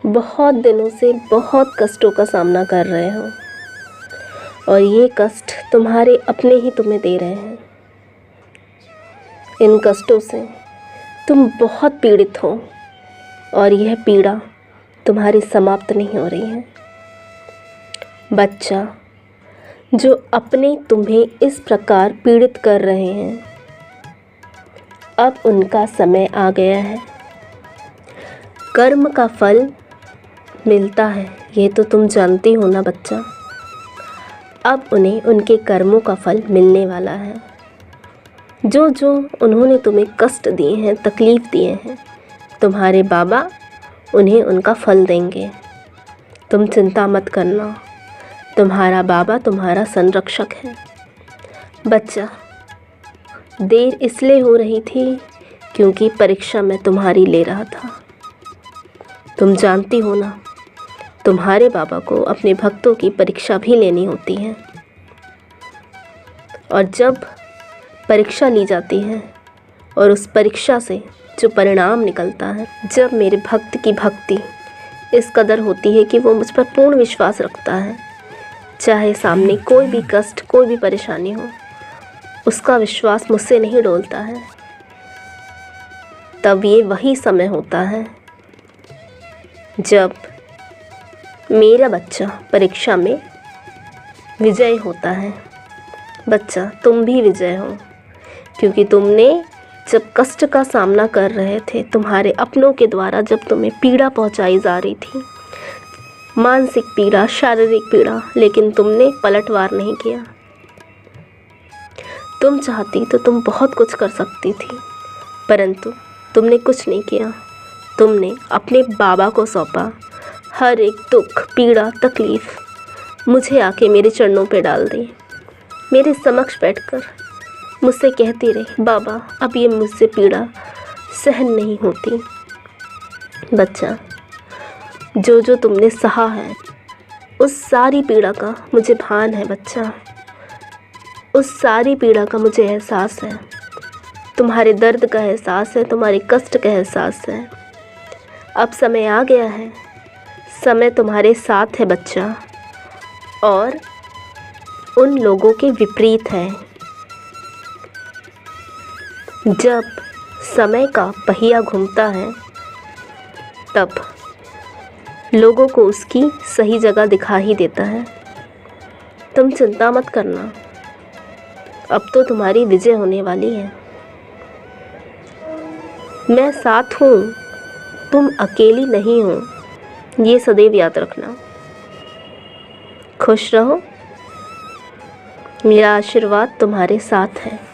बहुत दिनों से बहुत कष्टों का सामना कर रहे हो और ये कष्ट तुम्हारे अपने ही तुम्हें दे रहे हैं। इन कष्टों से तुम बहुत पीड़ित हो और यह पीड़ा तुम्हारी समाप्त नहीं हो रही है। बच्चा, जो अपने तुम्हें इस प्रकार पीड़ित कर रहे हैं, अब उनका समय आ गया है। कर्म का फल मिलता है, ये तो तुम जानती हो ना बच्चा। अब उन्हें उनके कर्मों का फल मिलने वाला है। जो जो उन्होंने तुम्हें कष्ट दिए हैं, तकलीफ़ दिए हैं, तुम्हारे बाबा उन्हें उनका फल देंगे। तुम चिंता मत करना, तुम्हारा बाबा तुम्हारा संरक्षक है। बच्चा, देर इसलिए हो रही थी क्योंकि परीक्षा मैं तुम्हारी ले रहा था। तुम जानती हो ना, तुम्हारे बाबा को अपने भक्तों की परीक्षा भी लेनी होती है और जब परीक्षा ली जाती है और उस परीक्षा से जो परिणाम निकलता है, जब मेरे भक्त की भक्ति इस कदर होती है कि वो मुझ पर पूर्ण विश्वास रखता है, चाहे सामने कोई भी कष्ट, कोई भी परेशानी हो, उसका विश्वास मुझसे नहीं डोलता है, तब ये वही समय होता है जब मेरा बच्चा परीक्षा में विजय होता है। बच्चा, तुम भी विजय हो क्योंकि तुमने जब कष्ट का सामना कर रहे थे, तुम्हारे अपनों के द्वारा जब तुम्हें पीड़ा पहुंचाई जा रही थी, मानसिक पीड़ा, शारीरिक पीड़ा, लेकिन तुमने पलटवार नहीं किया। तुम चाहती तो तुम बहुत कुछ कर सकती थी, परंतु तुमने कुछ नहीं किया। तुमने अपने बाबा को सौंपा। हर एक दुख, पीड़ा, तकलीफ़ मुझे आके मेरे चरणों पे डाल दी। मेरे समक्ष बैठकर मुझसे कहती रही, बाबा अब ये मुझसे पीड़ा सहन नहीं होती। बच्चा, जो जो तुमने सहा है, उस सारी पीड़ा का मुझे भान है। बच्चा, उस सारी पीड़ा का मुझे एहसास है। तुम्हारे दर्द का एहसास है, तुम्हारे कष्ट का एहसास है। अब समय आ गया है, समय तुम्हारे साथ है बच्चा, और उन लोगों के विपरीत है। जब समय का पहिया घूमता है, तब लोगों को उसकी सही जगह दिखा ही देता है। तुम चिंता मत करना, अब तो तुम्हारी विजय होने वाली है। मैं साथ हूँ, तुम अकेली नहीं हो, ये सदैव याद रखना। खुश रहो, मेरा आशीर्वाद तुम्हारे साथ है।